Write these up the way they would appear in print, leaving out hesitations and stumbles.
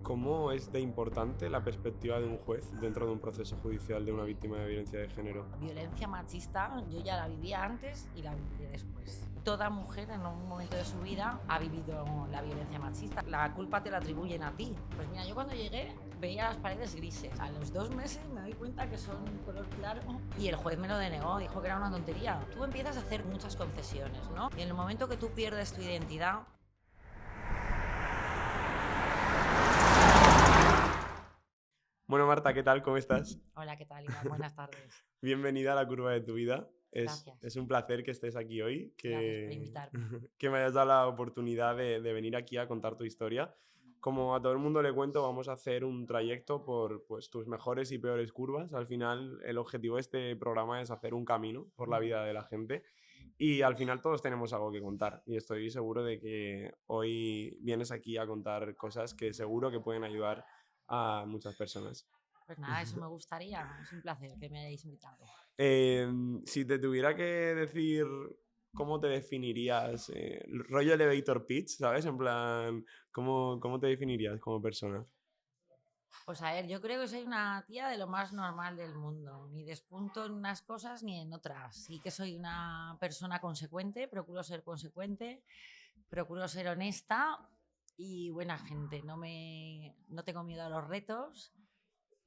¿Cómo es de importante la perspectiva de un juez dentro de un proceso judicial de una víctima de violencia de género? Violencia machista yo ya la vivía antes y la viviré después. Toda mujer en un momento de su vida ha vivido la violencia machista. La culpa te la atribuyen a ti. Pues mira, yo cuando llegué veía las paredes grises. A los 2 meses me doy cuenta que son color claro y el juez me lo denegó, dijo que era una tontería. Tú empiezas a hacer muchas concesiones, ¿no? Y en el momento que tú pierdes tu identidad, Bueno, Marta, ¿qué tal? ¿Cómo estás? hola, ¿qué tal, Iván? Buenas tardes. Bienvenida a la curva de tu vida. Es Gracias. un placer que estés aquí hoy, Gracias por que, invitarme. que me hayas dado la oportunidad de venir aquí a contar tu historia. Como a todo el mundo le cuento, vamos a hacer un trayecto por pues, tus mejores y peores curvas. Al final, el objetivo de este programa es hacer un camino por la vida de la gente. Y al final todos tenemos algo que contar. Y estoy seguro de que hoy vienes aquí a contar cosas que seguro que pueden ayudar a muchas personas. Pues nada, eso me gustaría. Es un placer que me hayáis invitado. Si te tuviera que decir cómo te definirías, rollo elevator pitch, ¿sabes? En plan, ¿cómo te definirías como persona? Pues a ver, yo creo que soy una tía de lo más normal del mundo. Ni despunto en unas cosas ni en otras. Sí que soy una persona consecuente, procuro ser honesta y buena gente. No tengo miedo a los retos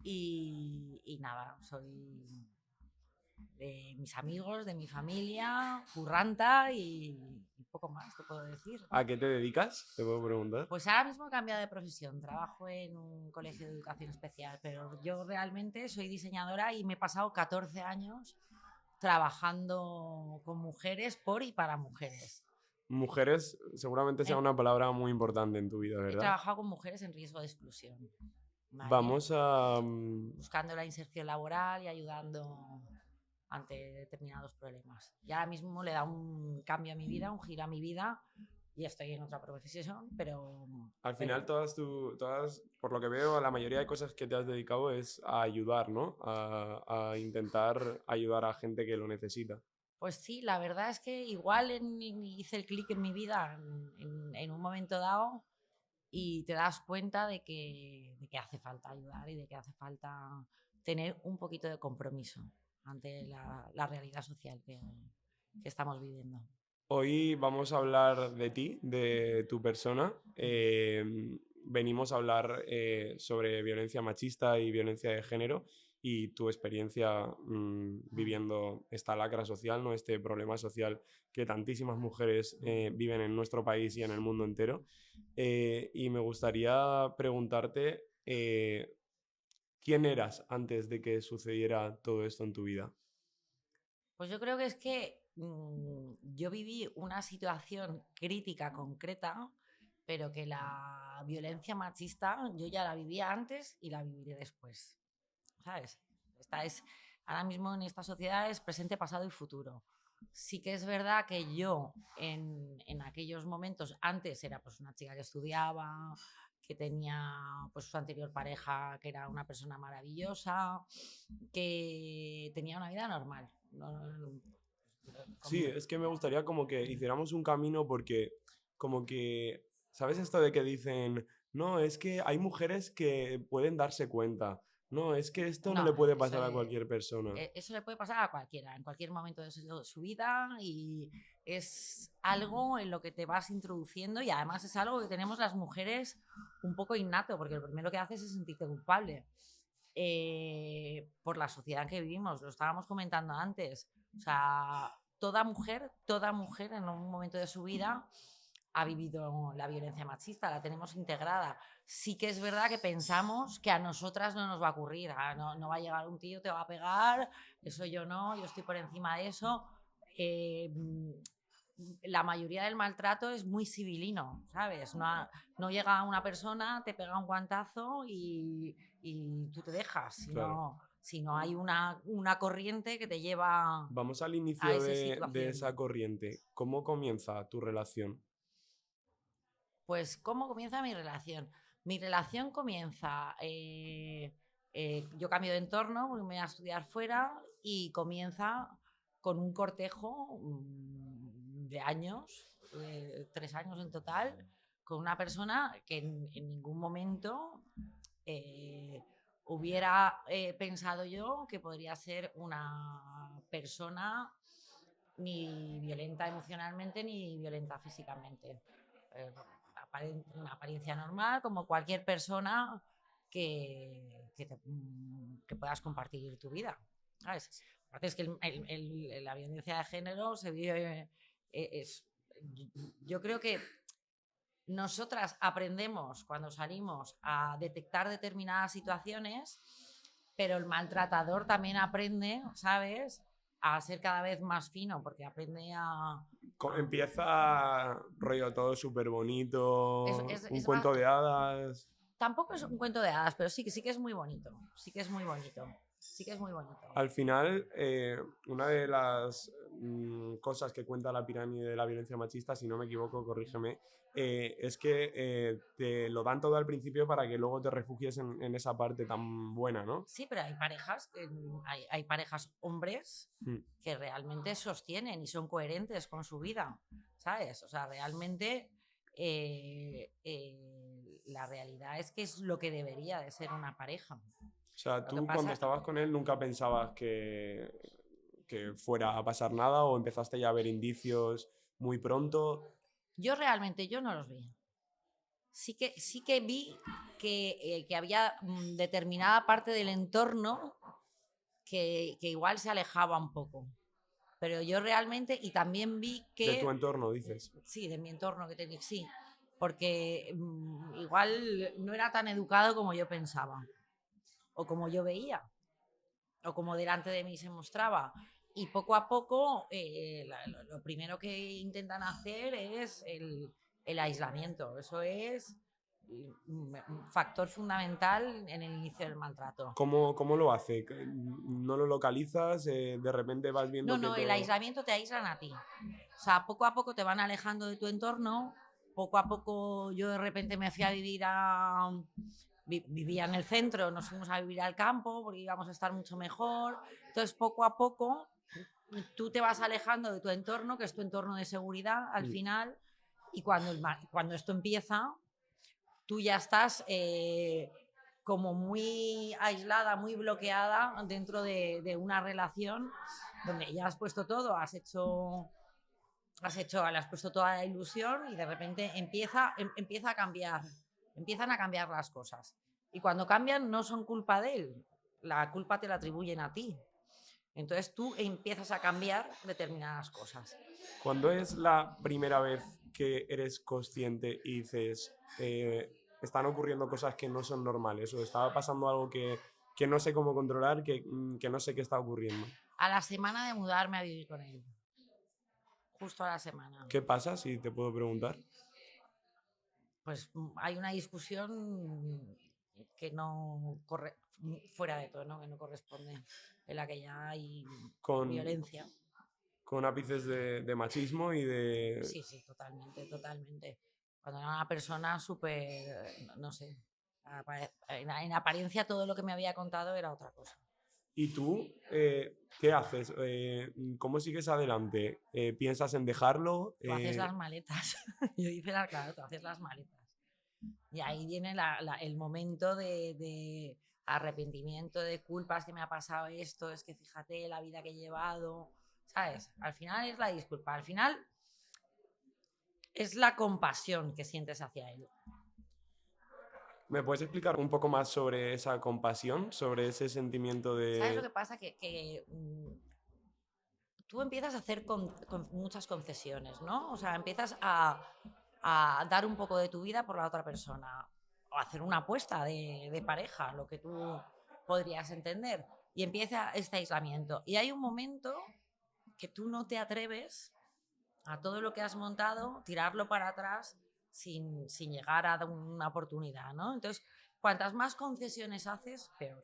y nada, soy de mis amigos, de mi familia, curranta y poco más te puedo decir. ¿A qué te dedicas? Te puedo preguntar. Pues ahora mismo he cambiado de profesión, trabajo en un colegio de educación especial, pero yo realmente soy diseñadora y me he pasado 14 años trabajando con mujeres por y para mujeres. Mujeres seguramente sea He, una palabra muy importante en tu vida, he ¿verdad? trabajado con mujeres en riesgo de exclusión, ¿vale? Vamos a... Buscando la inserción laboral y ayudando ante determinados problemas. Y ahora mismo le da un cambio a mi vida, un giro a mi vida y estoy en otra profesión, Al pero final todas, por lo que veo, la mayoría de cosas que te has dedicado es a ayudar, ¿no? A intentar ayudar a gente que lo necesita. pues sí, la verdad es que igual hice el clic en mi vida en un momento dado y te das cuenta de que hace falta ayudar y de que hace falta tener un poquito de compromiso ante la realidad social que estamos viviendo. Hoy vamos a hablar de ti, de tu persona. Venimos a hablar sobre violencia machista y violencia de género y tu experiencia viviendo esta lacra social, ¿no? Este problema social que tantísimas mujeres viven en nuestro país y en el mundo entero. Y me gustaría preguntarte, ¿quién eras antes de que sucediera todo esto en tu vida? Pues yo creo que es que yo viví una situación crítica concreta, pero que la violencia machista yo ya la vivía antes y la viviré después. ¿Sabes? Esta es, ahora mismo en esta sociedad es presente, pasado y futuro. Sí que es verdad que yo en aquellos momentos, antes era pues una chica que estudiaba, que tenía pues su anterior pareja, que era una persona maravillosa, que tenía una vida normal. Sí, Como, es que me gustaría como que hiciéramos un camino porque como que, ¿sabes esto de que dicen, no, es que hay mujeres que pueden darse cuenta, no, es que esto no no, le puede pasar a cualquier persona? eso le puede pasar a cualquiera, en cualquier momento de su vida y es algo en lo que te vas introduciendo y además es algo que tenemos las mujeres un poco innato, porque lo primero que haces es sentirte culpable por la sociedad en que vivimos, lo estábamos comentando antes. O sea, toda mujer en un momento de su vida ha vivido la violencia machista, la tenemos integrada. Sí que es verdad que pensamos que a nosotras no nos va a ocurrir, no va a llegar un tío, te va a pegar, eso yo no, yo estoy por encima de eso. Eh, la mayoría del maltrato es muy civilino, ¿sabes? No llega una persona, te pega un guantazo y tú te dejas, Claro. si no hay una corriente que te lleva Vamos al a inicio esa de esa situación. corriente. ¿Cómo comienza tu relación? Pues, ¿cómo comienza mi relación? Mi relación comienza, yo cambio de entorno, me voy a estudiar fuera y comienza con un cortejo de años, 3 años en total, con una persona que en ningún momento hubiera pensado yo que podría ser una persona ni violenta emocionalmente ni violenta físicamente. Eh, una apariencia normal como cualquier persona que puedas compartir tu vida. ¿Sabes? Aparte es que la violencia de género se vive... es, yo creo que nosotras aprendemos cuando salimos a detectar determinadas situaciones, pero el maltratador también aprende, ¿sabes?, a ser cada vez más fino, porque aprende a... Empieza rollo todo súper bonito, un Es más, cuento de hadas. tampoco es un cuento de hadas, pero sí que es muy bonito. Sí que es muy bonito. Sí que es muy bonito. Al final, una de las cosas que cuenta la pirámide de la violencia machista, si no me equivoco, corrígeme, es que te lo dan todo al principio para que luego te refugies en esa parte tan buena, ¿no? Sí, pero hay parejas, hay parejas hombres Mm. que realmente sostienen y son coherentes con su vida, ¿sabes? O sea, realmente la realidad es que es lo que debería de ser una pareja. O sea, Lo que tú cuando pasa, estabas con él nunca pensabas que fuera a pasar nada o empezaste ya a ver indicios muy pronto. yo no los vi. Sí que vi que había determinada parte del entorno que igual se alejaba un poco. Pero yo realmente, y también vi De tu que, entorno, dices. sí, de mi entorno que tenía, sí, porque igual no era tan educado como yo pensaba, o como yo veía, o como delante de mí se mostraba. Y poco a poco, lo primero que intentan hacer es el aislamiento. Eso es un factor fundamental en el inicio del maltrato. ¿Cómo lo hace? ¿No lo localizas? ¿De repente vas No, viendo que no, el todo...? aislamiento te aíslan a ti. O sea, poco a poco te van alejando de tu entorno. Poco a poco yo de repente me fui a vivir vivía en el centro, nos fuimos a vivir al campo porque íbamos a estar mucho mejor. Entonces, poco a poco tú te vas alejando de tu entorno, que es tu entorno de seguridad al final, y cuando esto empieza, tú ya estás como muy aislada, muy bloqueada dentro de una relación donde ya has puesto todo, le has puesto toda la ilusión y de repente empieza a cambiar, empiezan a cambiar las cosas. Y cuando cambian no son culpa de él, la culpa te la atribuyen a ti. Entonces tú empiezas a cambiar determinadas cosas. ¿Cuándo es la primera vez que eres consciente y dices, están ocurriendo cosas que no son normales o estaba pasando algo que no sé cómo controlar, que no sé qué está ocurriendo? A la semana de mudarme a vivir con él, justo a la semana, ¿Qué pasa, si te puedo preguntar? pues hay una discusión que no corre fuera de todo, ¿no? Que no corresponde, en la que ya hay Con, violencia. con ápices de machismo y de... Sí, sí, totalmente, totalmente. Cuando era una persona súper, no sé, en apariencia todo lo que me había contado era otra cosa. ¿Y tú qué haces? ¿Cómo sigues adelante? ¿Piensas en dejarlo? Tú haces las maletas. Yo hice claro, tú haces las maletas. Y ahí viene el momento de arrepentimiento, de culpas, que me ha pasado esto, es que fíjate la vida que he llevado, ¿sabes? Al final es la disculpa, al final es la compasión que sientes hacia él. ¿Me puedes explicar un poco más sobre esa compasión, sobre ese sentimiento ¿Sabes lo que de... pasa? Tú empiezas a hacer con muchas concesiones, ¿no? O sea, empiezas a dar un poco de tu vida por la otra persona, o hacer una apuesta de pareja, lo que tú podrías entender. Y empieza este aislamiento. Y hay un momento que tú no te atreves a todo lo que has montado, tirarlo para atrás sin llegar a dar una oportunidad, ¿no? Entonces, cuantas más concesiones haces, peor,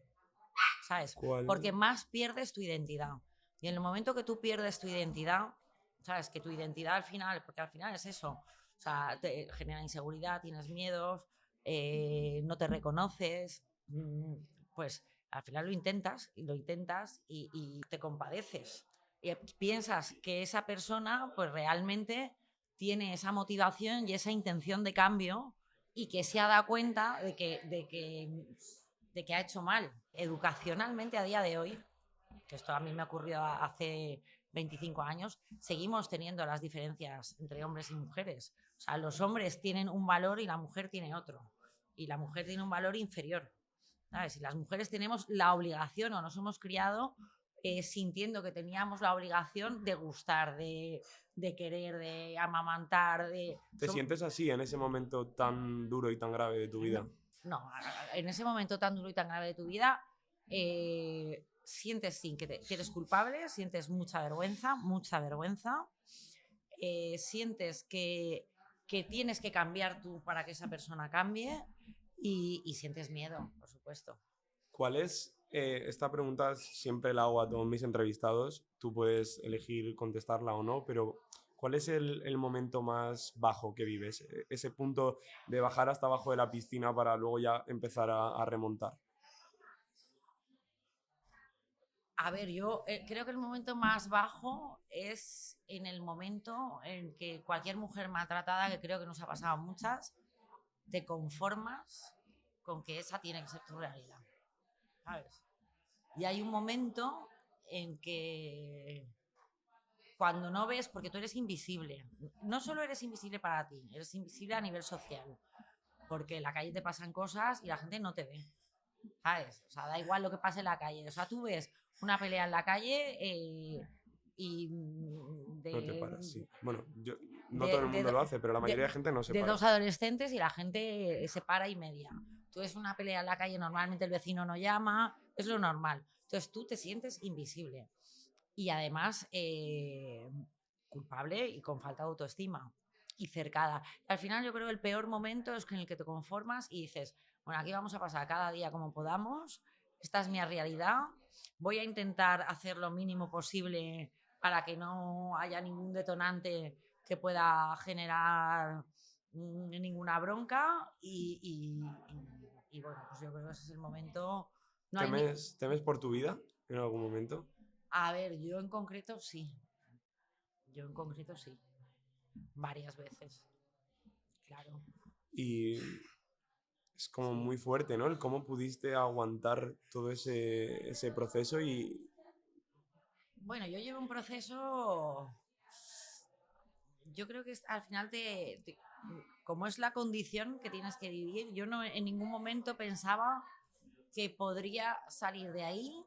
¿sabes? ¿Cuál? Porque más pierdes tu identidad. Y en el momento que tú pierdes tu identidad, ¿sabes? Que tu identidad al final, porque al final es eso, o sea, te genera inseguridad, tienes miedos, no te reconoces, pues al final lo intentas y te compadeces. Y piensas que esa persona, pues realmente tiene esa motivación y esa intención de cambio y que se ha dado cuenta de que ha hecho mal educacionalmente a día de hoy, que esto a mí me ocurrió hace 25 años, seguimos teniendo las diferencias entre hombres y mujeres. O sea, los hombres tienen un valor y la mujer tiene otro. Y la mujer tiene un valor inferior. ¿Sabes? Y las mujeres tenemos la obligación o nos hemos criado sintiendo que teníamos la obligación de gustar, de querer, de amamantar. ¿Te sientes así en ese momento tan duro y tan grave de tu vida? No, en ese momento tan duro y tan grave de tu vida, sientes sí, que eres culpable, sientes mucha vergüenza, sientes que tienes que cambiar tú para que esa persona cambie y sientes miedo, por supuesto. ¿Cuál es? Esta pregunta siempre la hago a todos mis entrevistados. Tú puedes elegir contestarla o no, pero ¿cuál es el momento más bajo que vives? Ese punto de bajar hasta abajo de la piscina para luego ya empezar a remontar. A ver, yo creo que el momento más bajo es en el momento en que cualquier mujer maltratada, que creo que nos ha pasado a muchas, te conformas con que esa tiene que ser tu realidad, ¿sabes? Y hay un momento en que cuando no ves, porque tú eres invisible, no solo eres invisible para ti, eres invisible a nivel social, porque en la calle te pasan cosas y la gente no te ve, ¿sabes? O sea, da igual lo que pase en la calle. O sea, tú ves una pelea en la calle y No te paras, de, sí. Bueno, no todo de, el mundo lo hace, pero la mayoría de gente no se de para. dos adolescentes y la gente se para y media. Tú ves una pelea en la calle, normalmente el vecino no llama, es lo normal. Entonces tú te sientes invisible y además culpable y con falta de autoestima y cercada. Al final yo creo que el peor momento es en el que te conformas y dices, bueno, aquí vamos a pasar cada día como podamos, esta es mi realidad, voy a intentar hacer lo mínimo posible para que no haya ningún detonante que pueda generar ninguna bronca y bueno, pues yo creo que ese es el momento. No hay ni... ¿Temes por tu vida en algún momento? A ver, yo en concreto sí. Yo en concreto sí. Varias veces. Claro. Y es como Sí. muy fuerte, ¿no? El cómo pudiste aguantar todo ese proceso y Bueno, yo llevo un proceso. Yo creo que al final como es la condición que tienes que vivir, yo no en ningún momento pensaba que podría salir de ahí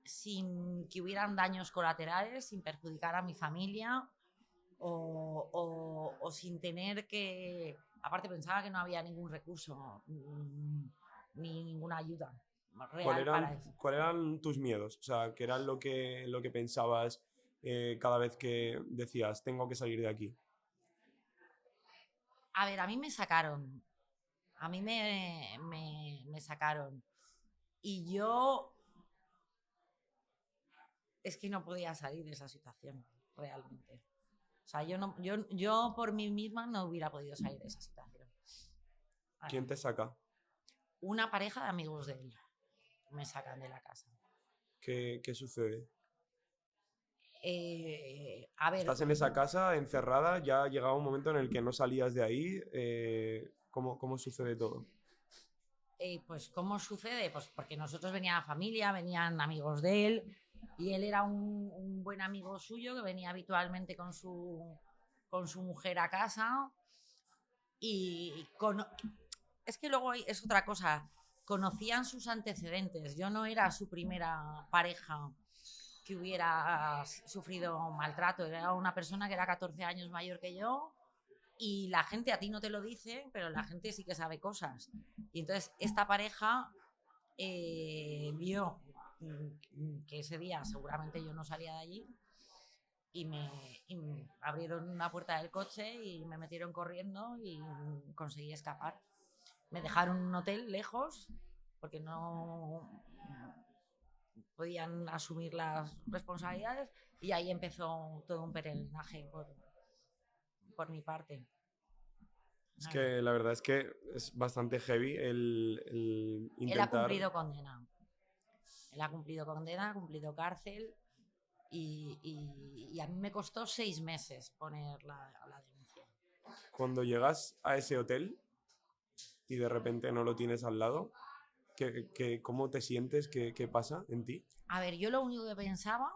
sin que hubieran daños colaterales, sin perjudicar a mi familia o sin tener que... Aparte pensaba que no había ningún recurso ni ninguna ayuda real para eso. ¿cuál eran tus miedos? O sea, ¿qué era lo que pensabas cada vez que decías, tengo que salir de aquí? A ver, a mí me sacaron. A mí me sacaron. Y yo es que no podía salir de esa situación, realmente. O sea, yo por mí misma no hubiera podido salir de esa situación. ¿Quién te saca? Una pareja de amigos de él me sacan de la casa. ¿Qué sucede? A ver, Estás en esa casa encerrada, ya ha llegado un momento en el que no salías de ahí. ¿Cómo sucede todo? pues ¿cómo sucede? Pues porque nosotros venía la familia, venían amigos de él y él era un buen amigo suyo que venía habitualmente con su mujer a casa y es que luego es otra cosa, conocían sus antecedentes, yo no era su primera pareja que hubiera sufrido maltrato, era una persona que era 14 años mayor que yo y la gente a ti no te lo dice, pero la gente sí que sabe cosas. Y entonces esta pareja vio que ese día seguramente yo no salía de allí y me abrieron una puerta del coche y me metieron corriendo y conseguí escapar. Me dejaron en un hotel lejos porque no podían asumir las responsabilidades y ahí empezó todo un peregrinaje por mi parte. Es que la verdad es que es bastante heavy el Él ha intentar... cumplido condena. Él ha cumplido condena, ha cumplido cárcel y a mí me costó 6 meses poner la denuncia. Cuando llegas a ese hotel y de repente no lo tienes al lado, ¿cómo te sientes? ¿Qué pasa en ti? A ver, yo lo único que pensaba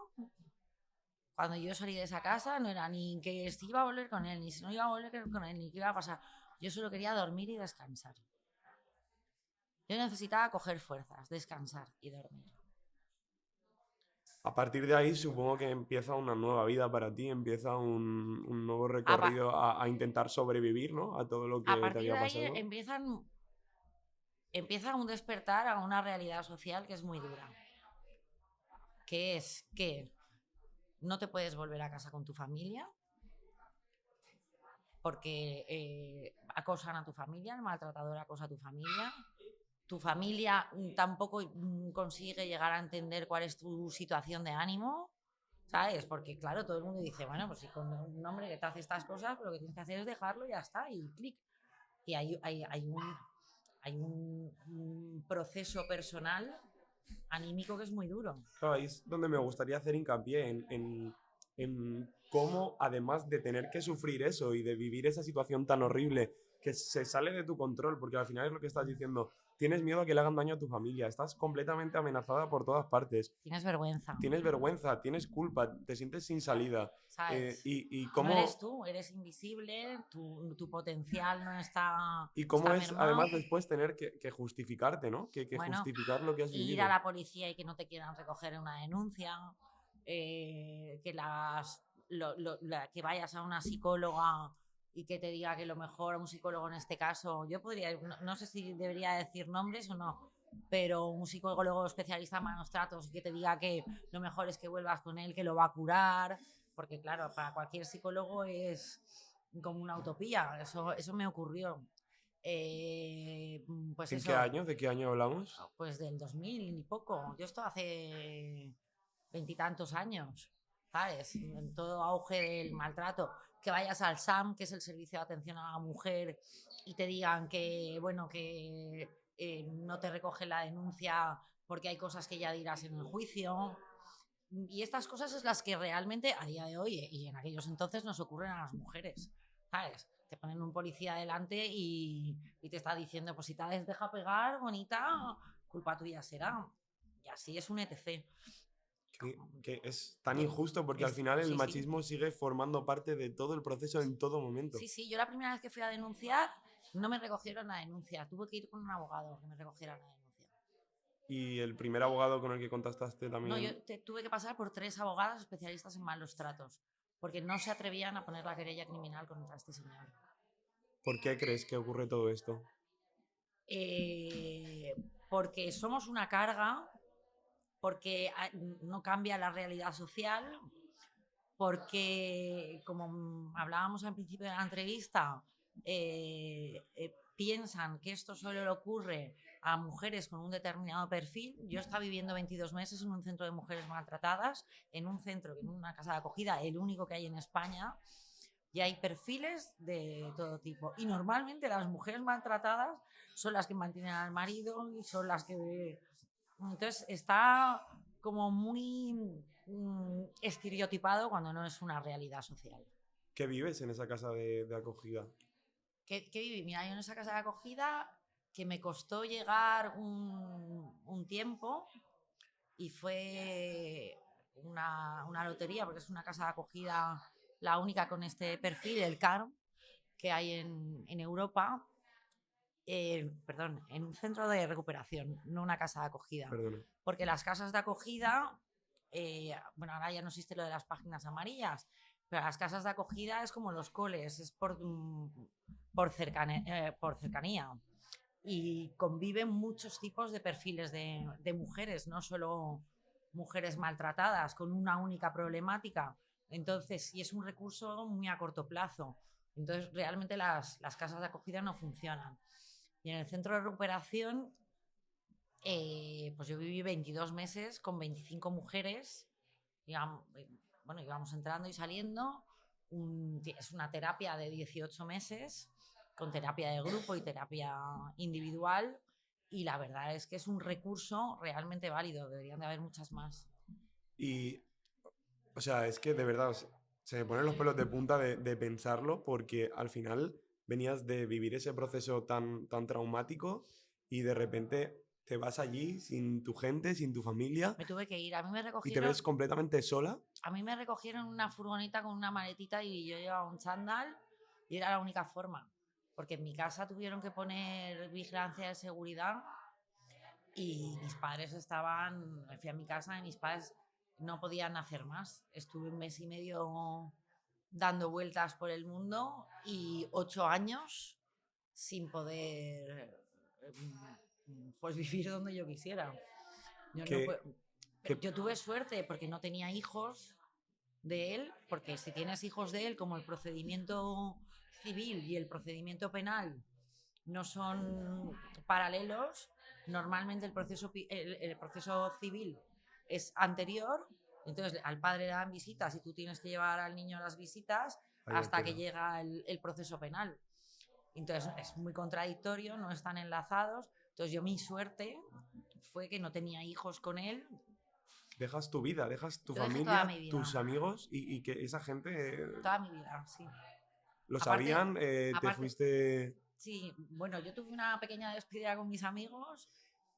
cuando yo salí de esa casa no era ni que si iba a volver con él, ni si no iba a volver con él, ni qué iba a pasar. Yo solo quería dormir y descansar. Yo necesitaba coger fuerzas, descansar y dormir. A partir de ahí supongo que empieza una nueva vida para ti, empieza un nuevo A, pa- recorrido a intentar sobrevivir, ¿no? A todo lo a que te partir había de ahí pasado. empieza un despertar a una realidad social que es muy dura. Que es que no te puedes volver a casa con tu familia porque acosan a tu familia, el maltratador acosa a tu familia tampoco consigue llegar a entender cuál es tu situación de ánimo, ¿sabes? Porque claro, todo el mundo dice, bueno, pues si con un hombre que te hace estas cosas, pues lo que tienes que hacer es dejarlo y ya está, y clic. Y hay un proceso personal anímico que es muy duro. Claro, ahí es donde me gustaría hacer hincapié en cómo, además de tener que sufrir eso y de vivir esa situación tan horrible que se sale de tu control, porque al final es lo que estás diciendo, tienes miedo a que le hagan daño a tu familia, estás completamente amenazada por todas partes, Tienes vergüenza, tienes vergüenza, tienes culpa, te sientes sin salida. ¿sabes? Y No eres cómo, tú, eres invisible, tu potencial no está, y cómo está es mermado. además después tener que justificarte, ¿no? Que Bueno, justificar lo que has ir a vivido. la policía y que no te quieran recoger en una denuncia, que que vayas a una psicóloga y que te diga que lo mejor, un psicólogo en este caso, yo podría, no sé si debería decir nombres o no, pero un psicólogo especialista en malos tratos y que te diga que lo mejor es que vuelvas con él, que lo va a curar, porque claro, para cualquier psicólogo es como una utopía, eso me ocurrió. Pues ¿En qué eso, año? ¿De qué año hablamos? pues del 2000 y poco. Yo esto hace veintitantos años, ¿sabes? En todo auge del maltrato. Que vayas al SAM, que es el Servicio de Atención a la Mujer, y te digan que, bueno, que no te recogen la denuncia porque hay cosas que ya dirás en el juicio. Y estas cosas es las que realmente a día de hoy y en aquellos entonces nos ocurren a las mujeres, ¿sabes? Te ponen un policía delante y te está diciendo, pues si te deja pegar, bonita, culpa tuya será. Y así es un etc. Que es tan injusto porque al final el Sí, sí. machismo sigue formando parte de todo el proceso en todo momento. Sí, sí, yo la primera vez que fui a denunciar no me recogieron la denuncia. Tuve que ir con un abogado que me recogiera la denuncia. Y el primer abogado con el que contactaste No, yo también, tuve que pasar por 3 abogadas especialistas en malos tratos, porque no se atrevían a poner la querella criminal contra este señor. ¿por qué crees que ocurre todo esto? Eh, Porque somos una carga, porque no cambia la realidad social, porque, como hablábamos al principio de la entrevista, piensan que esto solo le ocurre a mujeres con un determinado perfil. Yo estaba viviendo 22 meses en un centro de mujeres maltratadas, en un centro, en una casa de acogida, el único que hay en España, y hay perfiles de todo tipo. Y normalmente las mujeres maltratadas son las que mantienen al marido y son las que... Entonces está como muy estereotipado cuando no es una realidad social. ¿Qué vives en esa casa de acogida? ¿Qué viví? Mira, yo en esa casa de acogida que me costó llegar un tiempo y fue una lotería porque es una casa de acogida la única con este perfil, el CARM, que hay en Europa, perdón, en un centro de recuperación, no una casa de acogida. Perdona. Porque las casas de acogida, bueno, ahora ya no existe lo de las páginas amarillas, pero las casas de acogida es como los coles, es por cercanía. Y conviven muchos tipos de perfiles de mujeres, no solo mujeres maltratadas con una única problemática. Entonces, y es un recurso muy a corto plazo. Entonces, realmente las casas de acogida no funcionan. Y en el centro de recuperación, pues yo viví 22 meses con 25 mujeres. Íbamos, bueno, íbamos entrando y saliendo. Es una terapia de 18 meses, con terapia de grupo y terapia individual. Y la verdad es que es un recurso realmente válido. Deberían de haber muchas más. Y, o sea, es que de verdad, Se me ponen los pelos de punta de pensarlo porque al final venías de vivir ese proceso tan traumático y de repente te vas allí sin tu gente, sin tu familia Me tuve que ir. y te ves completamente sola. A mí me recogieron en una furgoneta con una maletita y yo llevaba un chándal y era la única forma. Porque en mi casa tuvieron que poner vigilancia de seguridad y mis padres estaban, me fui a mi casa y mis padres no podían hacer más. Estuve 1 mes y medio dando vueltas por el mundo y 8 años sin poder pues vivir donde yo quisiera. Yo, no, Que, que yo tuve suerte porque no tenía hijos de él, porque si tienes hijos de él, como el procedimiento civil y el procedimiento penal no son paralelos, normalmente el proceso civil es anterior, entonces al padre le dan visitas y tú tienes que llevar al niño a las visitas vaya hasta que tela. llega el proceso penal. Entonces es muy contradictorio, no están enlazados. Entonces yo mi suerte fue que no tenía hijos con él. Dejas tu vida, dejas tu Yo dejé toda familia, mi vida, tus amigos y que esa gente toda mi vida, sí. lo Aparte, sabían, te aparte, fuiste... sí, bueno, yo tuve una pequeña despedida con mis amigos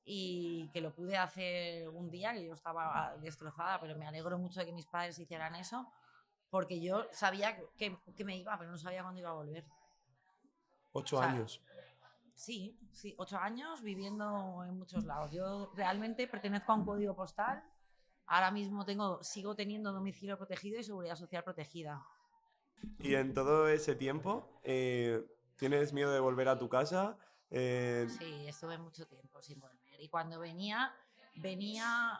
y que lo pude hacer un día, que yo estaba destrozada, pero me alegro mucho de que mis padres hicieran eso, porque yo sabía que me iba, pero no sabía cuándo iba a volver. O 8 sea, años. sí, sí, 8 años viviendo en muchos lados. Yo realmente pertenezco a un código postal. Ahora mismo sigo teniendo domicilio protegido y seguridad social protegida. Y en todo ese tiempo, ¿tienes miedo de volver a tu casa? Sí, estuve mucho tiempo sin volver. Y cuando venía,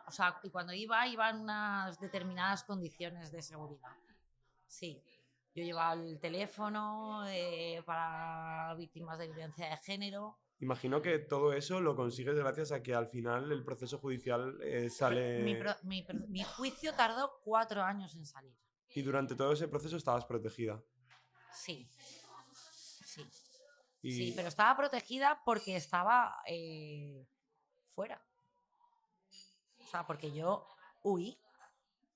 o sea, y cuando iba en unas determinadas condiciones de seguridad. Sí, yo llevaba el teléfono para víctimas de violencia de género. Imagino que todo eso lo consigues gracias a que al final el proceso judicial sale Mi juicio tardó 4 años en salir. y durante todo ese proceso estabas protegida. Sí, sí, sí, Y, pero estaba protegida porque estaba fuera. O sea, porque yo huí.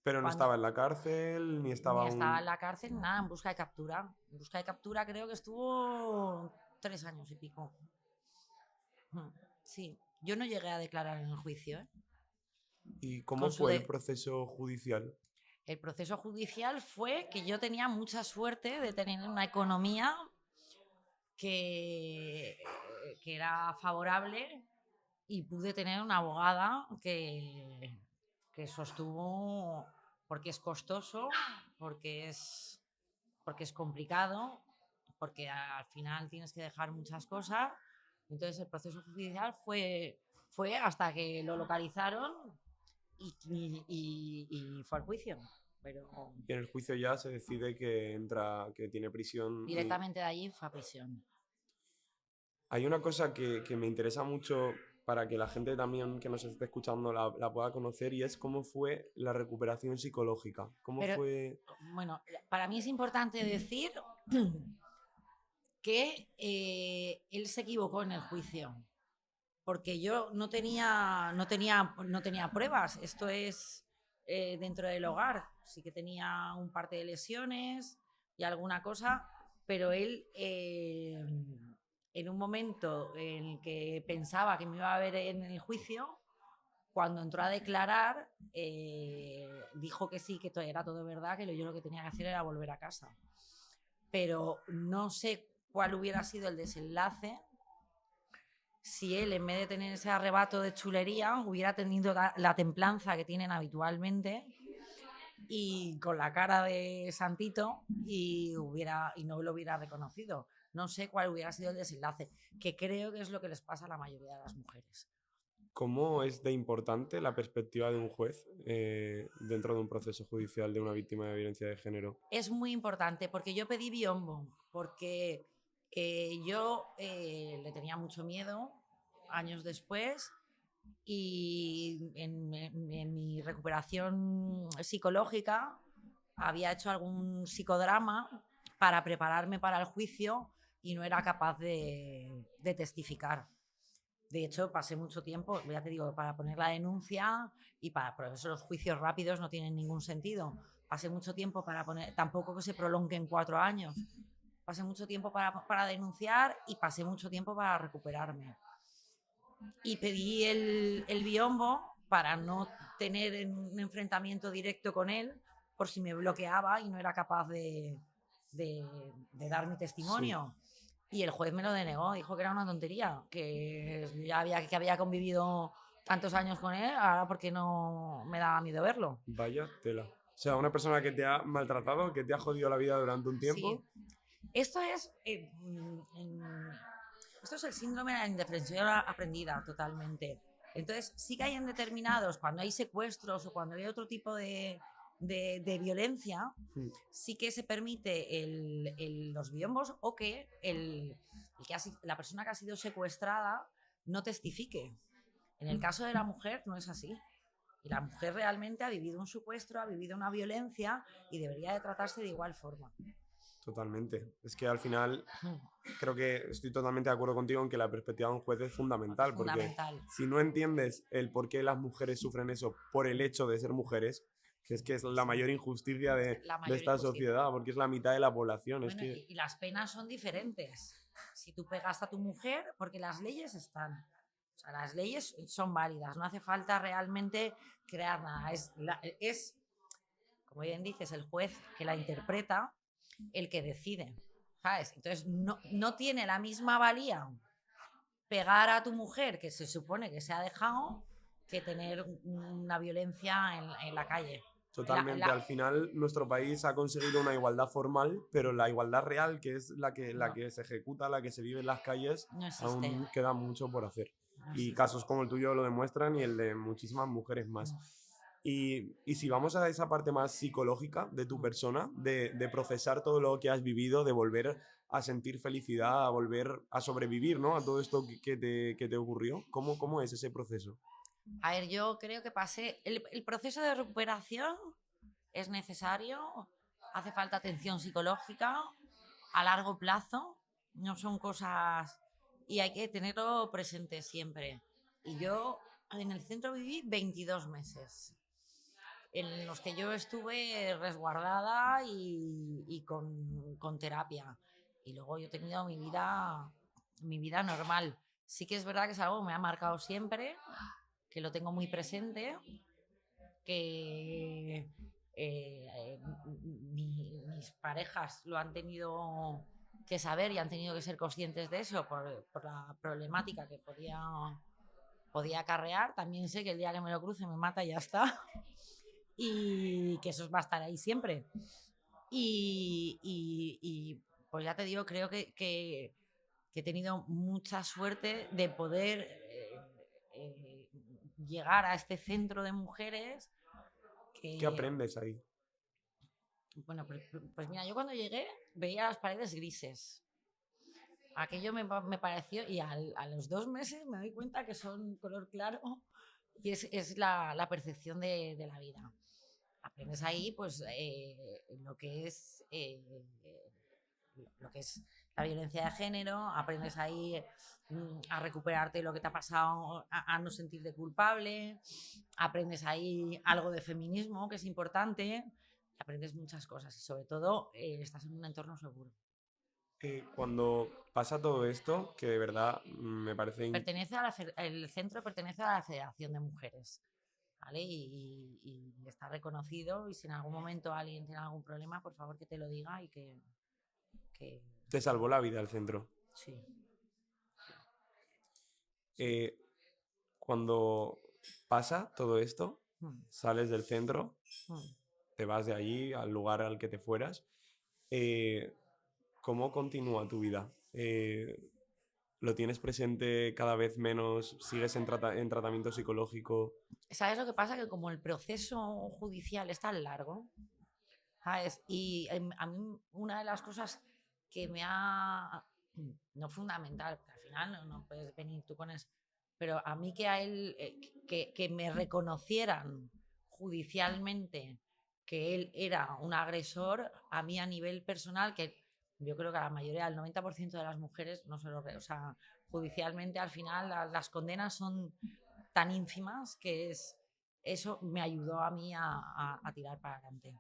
pero no Cuando estaba en la cárcel, ni estaba ni estaba aún... en la cárcel, nada, en busca de captura. En busca de captura creo que estuvo 3 años y pico. Sí, yo no llegué a declarar en el juicio, ¿eh? ¿Y cómo Con su fue el de... proceso judicial? El proceso judicial fue que yo tenía mucha suerte de tener una economía que, que era favorable y pude tener una abogada que sostuvo, porque es costoso, porque es, porque es complicado, porque al final tienes que dejar muchas cosas. Entonces el proceso judicial fue hasta que lo localizaron y fue al juicio. Pero Y en el juicio ya se decide que entra, que tiene prisión y... directamente de allí fue a prisión. Hay una cosa que me interesa mucho para que la gente también que nos esté escuchando la pueda conocer y es cómo fue la recuperación psicológica. ¿Cómo Pero fue...? bueno, para mí es importante decir que él se equivocó en el juicio, porque yo no tenía pruebas. Esto es dentro del hogar. Sí que tenía un parte de lesiones y alguna cosa, pero él en un momento en el que pensaba que me iba a ver en el juicio, cuando entró a declarar, dijo que sí, que era todo verdad, que yo lo que tenía que hacer era volver a casa. Pero no sé cuál hubiera sido el desenlace si él, en vez de tener ese arrebato de chulería, hubiera tenido la templanza que tienen habitualmente y con la cara de santito y no lo hubiera reconocido. No sé cuál hubiera sido el desenlace, que creo que es lo que les pasa a la mayoría de las mujeres. ¿Cómo es de importante la perspectiva de un juez dentro de un proceso judicial de una víctima de violencia de género? Es muy importante porque yo pedí biombo, porque yo le tenía mucho miedo años después y en mi recuperación psicológica había hecho algún psicodrama para prepararme para el juicio y no era capaz de testificar. De hecho, pasé mucho tiempo, ya te digo, para poner la denuncia y por eso los juicios rápidos no tienen ningún sentido. Pasé mucho tiempo para poner, tampoco que se prolonguen 4 años. Pasé mucho tiempo para denunciar y pasé mucho tiempo para recuperarme. Y pedí el biombo para no tener un enfrentamiento directo con él, por si me bloqueaba y no era capaz de dar mi Sí, testimonio. Y el juez me lo denegó, dijo que era una tontería, que ya había convivido tantos años con él, ahora porque no me daba miedo verlo. vaya tela. O sea, una persona que te ha maltratado, que te ha jodido la vida durante un Sí, tiempo. esto es, esto es el síndrome de la indefensión aprendida totalmente. Entonces, sí que hay en determinados, cuando hay secuestros o cuando hay otro tipo de violencia, Mm, sí que se permite los biombos o que, la persona que ha sido secuestrada no testifique. En el caso de la mujer no es así. Y la mujer realmente ha vivido un secuestro, ha vivido una violencia y debería de tratarse de igual forma. totalmente. Es que al final Mm. creo que estoy totalmente de acuerdo contigo en que la perspectiva de un juez es Es fundamental, porque fundamental. si no entiendes el por qué las mujeres sufren eso por el hecho de ser mujeres, que es la Sí, mayor injusticia la de mayor esta injusticia. sociedad, porque es la mitad de la población. Es Bueno, que, y las penas son diferentes. Si tú pegas a tu mujer, porque las leyes están. O sea, las leyes son válidas, no hace falta realmente crear nada. Es, como bien dices, el juez que la interpreta el que decide. ¿Sabes? Entonces, no tiene la misma valía pegar a tu mujer, que se supone que se ha dejado, que tener una violencia en la calle. totalmente, al final nuestro país ha conseguido una igualdad formal, pero la igualdad real, que es la No, que se ejecuta, la que se vive en las calles, no existe. aún queda mucho por hacer. No Y existe. casos como el tuyo lo demuestran y el de muchísimas mujeres más. Y si vamos a esa parte más psicológica de tu persona, de procesar todo lo que has vivido, de volver a sentir felicidad, a volver a sobrevivir, ¿no? A todo esto que te ocurrió, ¿cómo es ese proceso? A ver, yo creo que pasé. El proceso de recuperación es necesario, hace falta atención psicológica a largo plazo, no son cosas. Y hay que tenerlo presente siempre. Y yo en el centro viví 22 meses, en los que yo estuve resguardada y con terapia. Y luego yo he tenido mi vida normal. Sí que es verdad que es algo que me ha marcado siempre, que lo tengo muy presente, que mis parejas lo han tenido que saber y han tenido que ser conscientes de eso por la problemática que podía acarrear. También sé que el día que me lo cruce me mata y ya está. Y que eso va a estar ahí siempre. Y pues ya te digo, creo que he tenido mucha suerte de poder eh, llegar a este centro de mujeres ¿Qué que, aprendes ahí? bueno, pues mira, yo cuando llegué veía las paredes grises. Aquello me pareció, y a los 2 meses me doy cuenta que son color claro y es la percepción de la vida. Aprendes ahí, pues, lo que es la violencia de género, aprendes ahí a recuperarte lo que te ha pasado, a no sentirte culpable, aprendes ahí algo de feminismo, que es importante, aprendes muchas cosas y sobre todo estás en un entorno seguro. Cuando pasa todo esto, que de verdad me parece... El centro pertenece a la Federación de Mujeres, ¿vale? Y está reconocido y si en algún momento alguien tiene algún problema, por favor que te lo diga y que Te salvó la vida el centro. sí, sí. Eh, Cuando pasa todo esto, Mm, sales del centro, mm. te vas de allí al lugar al que te fueras, eh, ¿cómo continúa tu vida? ¿Lo tienes presente cada vez menos? ¿Sigues en tratamiento psicológico? ¿Sabes lo que pasa? Que como el proceso judicial es tan largo, ¿sabes? Y a mí una de las cosas que me ha, no fundamental, porque al final no puedes venir tú con eso, pero a mí que a él, que me reconocieran judicialmente que él era un agresor, a mí a nivel personal, que yo creo que a la mayoría, al 90% de las mujeres, no se lo, o sea, judicialmente al final las condenas son tan ínfimas que eso me ayudó a mí a tirar para adelante.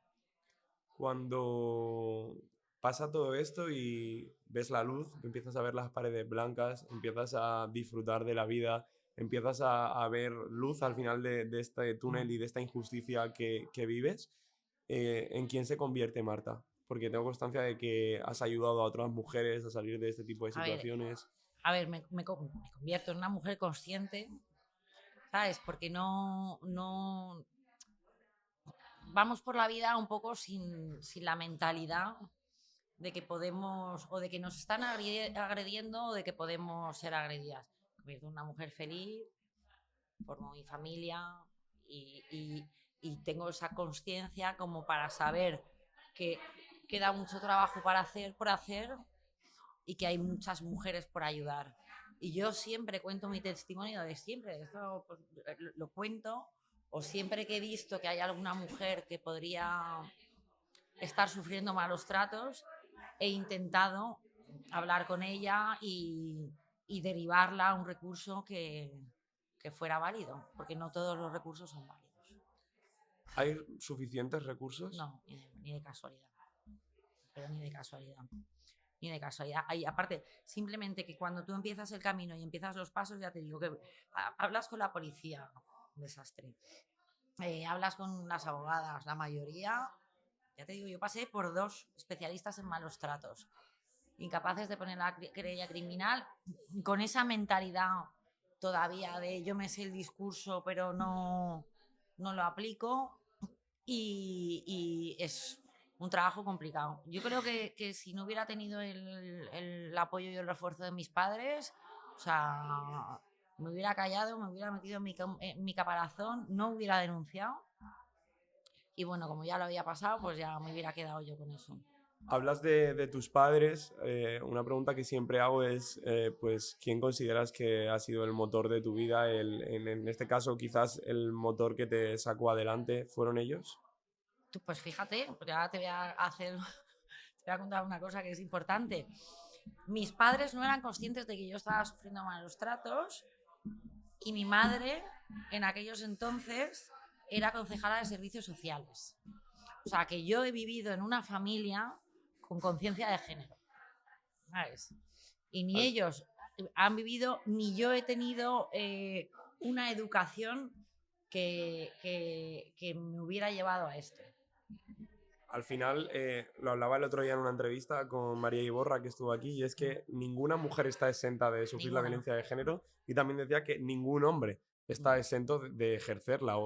Cuando pasa todo esto y ves la luz, empiezas a ver las paredes blancas, empiezas a disfrutar de la vida, empiezas a ver luz al final de este túnel y de esta injusticia que vives, ¿en quién se convierte Marta? Porque tengo constancia de que has ayudado a otras mujeres a salir de este tipo de A ver, situaciones. me convierto en una mujer consciente, ¿sabes? Porque no vamos por la vida un poco sin la mentalidad de que podemos, o de que nos están agrediendo, o de que podemos ser agredidas. Me convierto en una mujer feliz, formo mi familia y tengo esa conciencia como para saber que queda mucho trabajo por hacer y que hay muchas mujeres por ayudar. Y yo siempre cuento mi testimonio de siempre, esto pues, lo cuento, o siempre que he visto que hay alguna mujer que podría estar sufriendo malos tratos, he intentado hablar con ella y derivarla a un recurso que fuera válido, porque no todos los recursos son válidos. ¿Hay suficientes recursos? No, ni de casualidad, pero ni de casualidad. Ni de casualidad. Y aparte, simplemente que cuando tú empiezas el camino y empiezas los pasos, ya te digo que hablas con la policía, un desastre. Hablas con las abogadas, la mayoría, ya te digo, yo pasé por 2 especialistas en malos tratos, incapaces de poner la querella criminal, con esa mentalidad todavía de yo me sé el discurso, pero no lo aplico, y es un trabajo complicado. Yo creo que si no hubiera tenido el apoyo y el refuerzo de mis padres, o sea, me hubiera callado, me hubiera metido en mi caparazón, no hubiera denunciado. Y bueno, como ya lo había pasado, pues ya me hubiera quedado yo con eso. Hablas de tus padres. Una pregunta que siempre hago es, pues, ¿quién consideras que ha sido el motor de tu vida? En este caso, quizás el motor que te sacó adelante, ¿fueron ellos? Pues fíjate, pues ya te voy a hacer, te voy a contar una cosa que es importante. Mis padres no eran conscientes de que yo estaba sufriendo malos tratos y mi madre en aquellos entonces era concejala de servicios sociales. O sea, que yo he vivido en una familia con conciencia de género, ¿sabes? Y ni Al, ellos han vivido, ni yo he tenido una educación que me hubiera llevado a esto. al final, lo hablaba el otro día en una entrevista con María Iborra, que estuvo aquí, y es que ninguna mujer está exenta de sufrir la Ninguna. violencia de género, y también decía que ningún hombre está exento de ejercerla,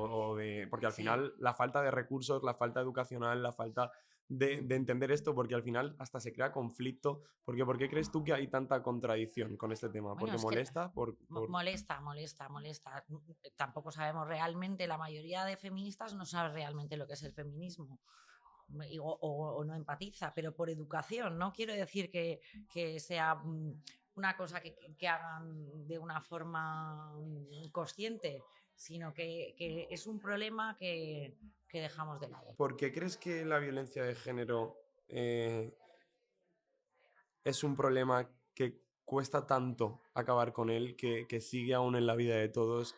porque al Sí. final la falta de recursos, la falta educacional, la falta de entender esto, porque al final hasta se crea conflicto, porque ¿por qué crees tú que hay tanta contradicción con este tema? Bueno, ¿Porque es que molesta? molesta. Tampoco sabemos realmente, la mayoría de feministas no sabe realmente lo que es el feminismo. O no empatiza, pero por educación, no quiero decir que sea una cosa que hagan de una forma consciente, sino que es un problema que dejamos de lado. ¿Por qué crees que la violencia de género es un problema que cuesta tanto acabar con él, que sigue aún en la vida de todos,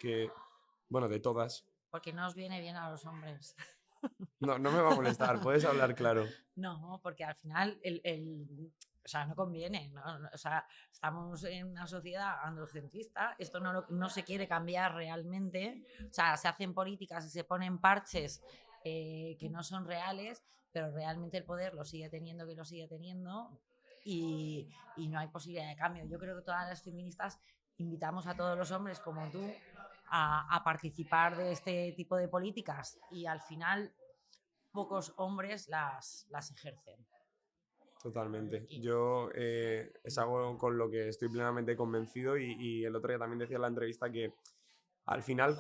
bueno, de todas? Porque no os viene bien a los hombres. No, no me va a molestar, puedes hablar claro. No, porque al final o sea, no conviene, ¿no? O sea, estamos en una sociedad androcentrista, esto no se quiere cambiar realmente, o sea, se hacen políticas y se ponen parches que no son reales, pero realmente el poder lo sigue teniendo, que lo sigue teniendo, y no hay posibilidad de cambio. Yo creo que todas las feministas invitamos a todos los hombres como tú a participar de este tipo de políticas, y al final pocos hombres las ejercen. Totalmente. Y, Yo es algo con lo que estoy plenamente convencido y el otro día también decía en la entrevista que al final,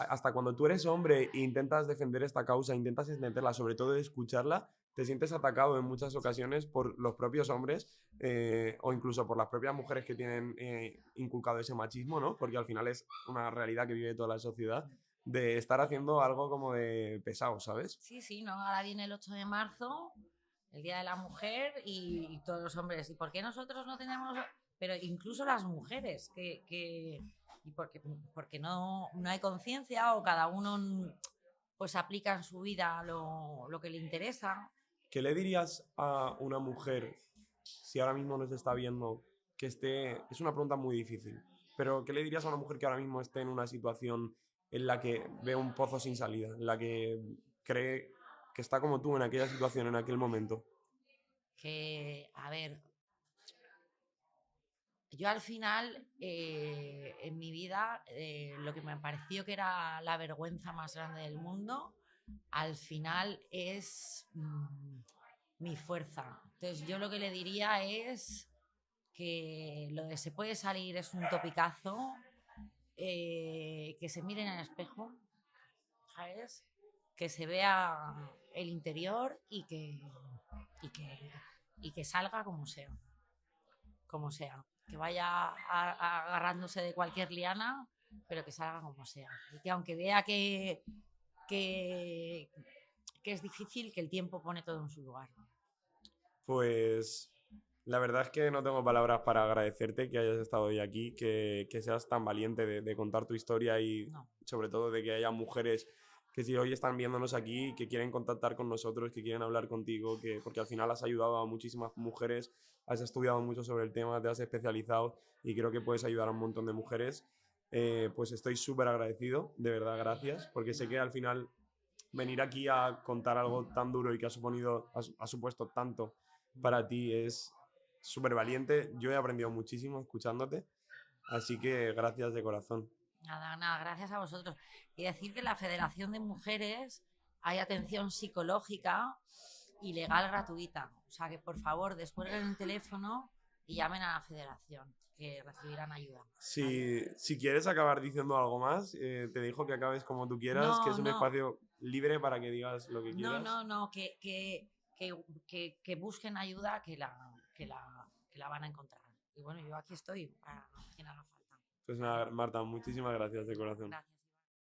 hasta cuando tú eres hombre e intentas defender esta causa, intentas entenderla, sobre todo escucharla, te sientes atacado en muchas ocasiones por los propios hombres o incluso por las propias mujeres que tienen inculcado ese machismo, ¿no? Porque al final es una realidad que vive toda la sociedad de estar haciendo algo como de pesado, ¿sabes? sí, ¿no? Ahora viene el 8 de marzo, el Día de la Mujer, y todos los hombres, ¿y por qué nosotros no tenemos? pero incluso las mujeres, y porque no hay conciencia o cada uno pues aplica en su vida lo que le interesa. ¿Qué le dirías a una mujer si ahora mismo nos está viendo que esté... Es una pregunta muy difícil, pero ¿qué le dirías a una mujer que ahora mismo esté en una situación en la que ve un pozo sin salida, en la que cree que está como tú en aquella situación, en aquel momento? Que, a ver, yo al final, en mi vida, lo que me pareció que era la vergüenza más grande del mundo, al final es mi fuerza. Entonces yo lo que le diría es que lo de se puede salir es un topicazo, que se miren en el espejo, ¿sabes? Que se vea el interior y que, y que salga como sea, que vaya agarrándose de cualquier liana, pero que salga como sea. Y que aunque vea que, que es difícil, que el tiempo pone todo en su lugar. Pues la verdad es que no tengo palabras para agradecerte que hayas estado hoy aquí, que seas tan valiente de contar tu historia y No. sobre todo de que haya mujeres que si hoy están viéndonos aquí, que quieren contactar con nosotros, que quieren hablar contigo, porque al final has ayudado a muchísimas mujeres, has estudiado mucho sobre el tema, te has especializado y creo que puedes ayudar a un montón de mujeres. Pues estoy súper agradecido, de verdad, gracias, porque sé que al final venir aquí a contar algo tan duro y que ha supuesto tanto para ti es súper valiente. Yo he aprendido muchísimo escuchándote, así que gracias de corazón. Nada, gracias a vosotros. Y decir que en la Federación de Mujeres hay atención psicológica y legal gratuita. O sea que por favor descuelguen el teléfono y llamen a la Federación, que recibirán ayuda. ¿Vale? Si quieres acabar diciendo algo más, te dejo que acabes como tú quieras, que No, es un no, espacio libre para que digas lo que no, quieras. no, no, que busquen ayuda, que la van a encontrar. Y bueno, yo aquí estoy para quien haga falta. Pues nada, Marta, muchísimas gracias de corazón. Gracias.